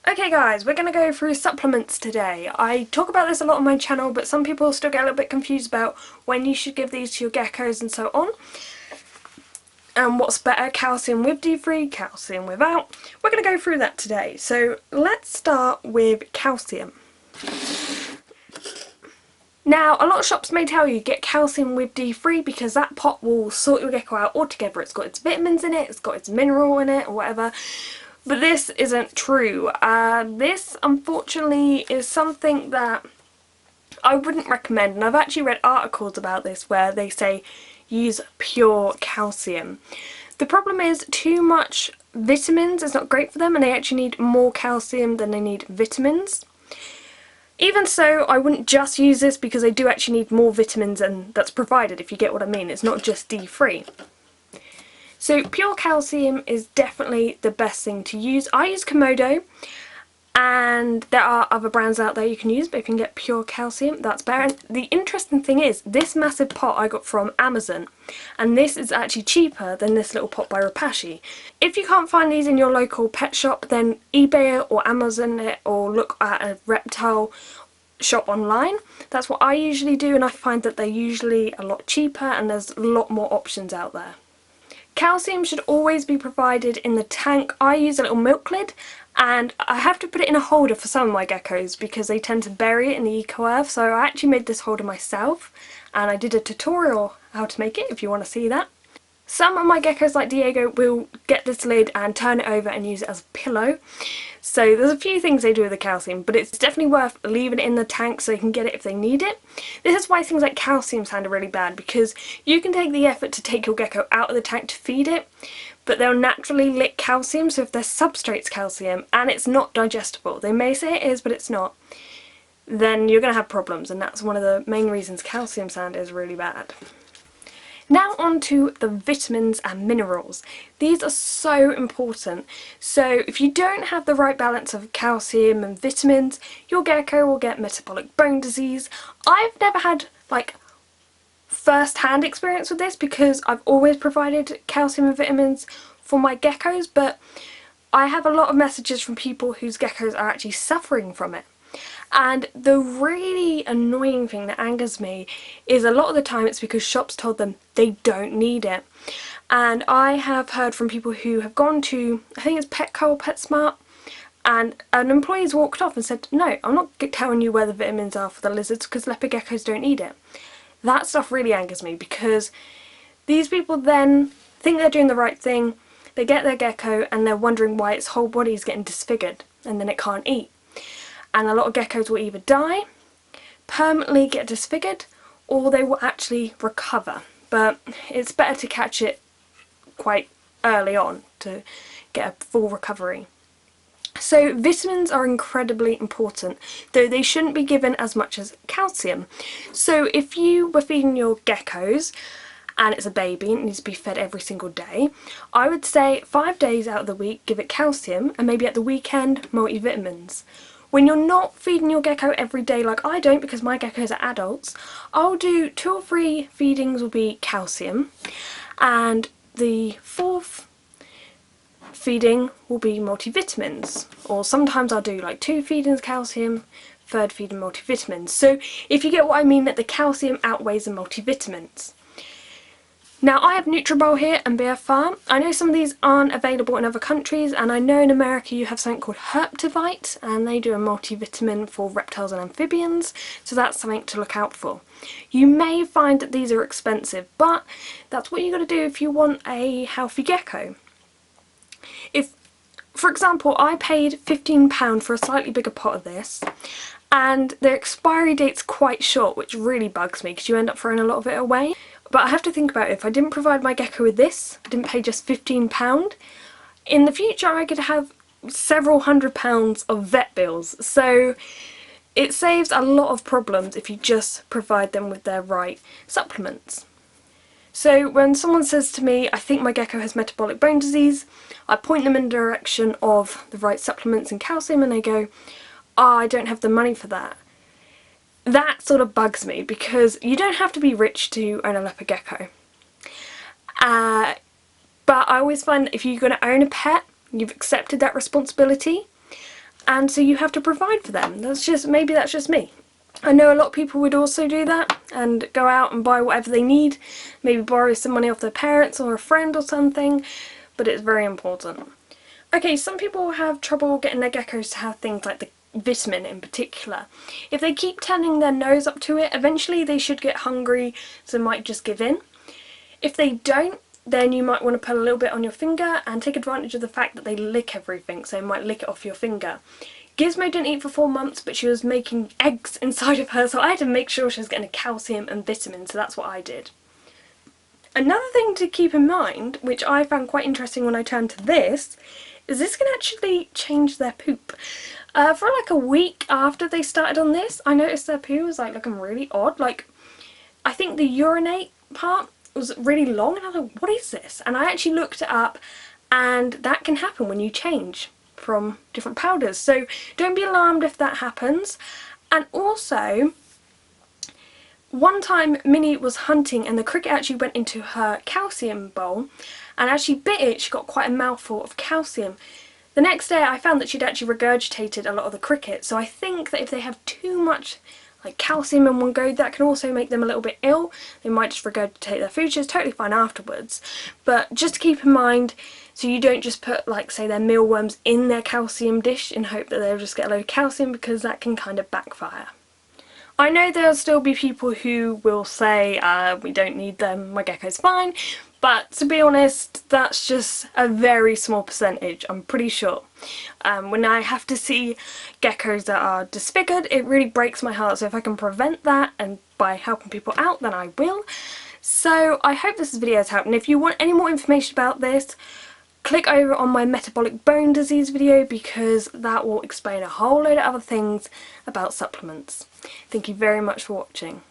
Okay guys, we're going to go through supplements today. I talk about this a lot on my channel, but some people still get a little bit confused about when you should give these to your geckos and so on. And what's better, calcium with D3, calcium without. We're going to go through that today. So let's start with calcium. Now, a lot of shops may tell you get calcium with D3 because that pot will sort your gecko out altogether. It's got its vitamins in it, it's got its mineral in it or whatever. But this isn't true. This, unfortunately, is something that I wouldn't recommend. And I've actually read articles about this where they say use pure calcium. The problem is too much vitamins is not great for them, and they actually need more calcium than they need vitamins. Even so, I wouldn't just use this because they do actually need more vitamins, and that's provided, if you get what I mean. It's not just D3. So pure calcium is definitely the best thing to use. I use Komodo, and there are other brands out there you can use, but if you can get pure calcium, that's better. And the interesting thing is, this massive pot I got from Amazon, and this is actually cheaper than this little pot by Rapashi. If you can't find these in your local pet shop, then eBay it or Amazon it, or look at a reptile shop online. That's what I usually do, and I find that they're usually a lot cheaper and there's a lot more options out there. Calcium should always be provided in the tank. I use a little milk lid, and I have to put it in a holder for some of my geckos because they tend to bury it in the eco-earth, so I actually made this holder myself, and I did a tutorial how to make it if you want to see that. Some of my geckos, like Diego, will get this lid and turn it over and use it as a pillow. So there's a few things they do with the calcium, but it's definitely worth leaving it in the tank so they can get it if they need it. This is why things like calcium sound really bad, because you can take the effort to take your gecko out of the tank to feed it, but they'll naturally lick calcium, so if their substrate's calcium and it's not digestible, they may say it is but it's not, then you're going to have problems, and that's one of the main reasons calcium sand is really bad. Now on to the vitamins and minerals. These are so important. So if you don't have the right balance of calcium and vitamins, your gecko will get metabolic bone disease. I've never had first-hand experience with this because I've always provided calcium and vitamins for my geckos, but I have a lot of messages from people whose geckos are actually suffering from it. And the really annoying thing that angers me is a lot of the time it's because shops told them they don't need it. And I have heard from people who have gone to, I think it's Petco or PetSmart, and an employee's walked off and said, no, I'm not telling you where the vitamins are for the lizards because leopard geckos don't need it. That stuff really angers me because these people then think they're doing the right thing, they get their gecko and they're wondering why its whole body is getting disfigured and then it can't eat. And a lot of geckos will either die, permanently get disfigured, or they will actually recover. But it's better to catch it quite early on to get a full recovery. So vitamins are incredibly important, though they shouldn't be given as much as calcium. So if you were feeding your geckos, and it's a baby and it needs to be fed every single day, I would say 5 days out of the week give it calcium, and maybe at the weekend multivitamins. When you're not feeding your gecko every day, like I don't because my geckos are adults, I'll do 2 or 3 feedings will be calcium, and the 4th feeding will be multivitamins. Or sometimes I'll do like 2 feedings calcium, 3rd feeding multivitamins. So if you get what I mean, that the calcium outweighs the multivitamins. Now I have Nutribol here and BF Farm. I know some of these aren't available in other countries, and I know in America you have something called Herptivite, and they do a multivitamin for reptiles and amphibians, so that's something to look out for. You may find that these are expensive, but that's what you got to do if you want a healthy gecko. If, for example, I paid £15 for a slightly bigger pot of this, and the expiry date's quite short, which really bugs me because you end up throwing a lot of it away. But I have to think about it. If I didn't provide my gecko with this, I didn't pay just £15, in the future I could have several £100s of vet bills. So it saves a lot of problems if you just provide them with their right supplements. So when someone says to me, I think my gecko has metabolic bone disease, I point them in the direction of the right supplements and calcium, and they go, oh, I don't have the money for that. That sort of bugs me because you don't have to be rich to own a leopard gecko. But I always find that if you're going to own a pet, you've accepted that responsibility, and so you have to provide for them. Maybe that's just me. I know a lot of people would also do that and go out and buy whatever they need, maybe borrow some money off their parents or a friend or something, but it's very important. Okay, some people have trouble getting their geckos to have things like the vitamin in particular. If they keep turning their nose up to it, eventually they should get hungry, so they might just give in. If they don't, then you might want to put a little bit on your finger and take advantage of the fact that they lick everything, so they might lick it off your finger. Gizmo didn't eat for 4 months, but she was making eggs inside of her, so I had to make sure she was getting a calcium and vitamins, so that's what I did. Another thing to keep in mind, which I found quite interesting when I turned to this, is this can actually change their poop. For like a week after they started on this, I noticed their poo was like looking really odd. Like, I think the urinate part was really long, and I was like, what is this? And I actually looked it up, and that can happen when you change from different powders. So don't be alarmed if that happens. And also, one time Minnie was hunting and the cricket actually went into her calcium bowl, and as she bit it she got quite a mouthful of calcium. The next day I found that she'd actually regurgitated a lot of the cricket, so I think that if they have too much like calcium in one go, that can also make them a little bit ill. They might just regurgitate their food, which is totally fine afterwards. But just to keep in mind, so you don't just put, like, say, their mealworms in their calcium dish in hope that they'll just get a load of calcium, because that can kind of backfire. I know there'll still be people who will say, we don't need them, my gecko's fine, but to be honest, that's just a very small percentage, I'm pretty sure. When I have to see geckos that are disfigured, it really breaks my heart, so if I can prevent that and by helping people out, then I will. So I hope this video has helped, and if you want any more information about this, click over on my metabolic bone disease video, because that will explain a whole load of other things about supplements. Thank you very much for watching.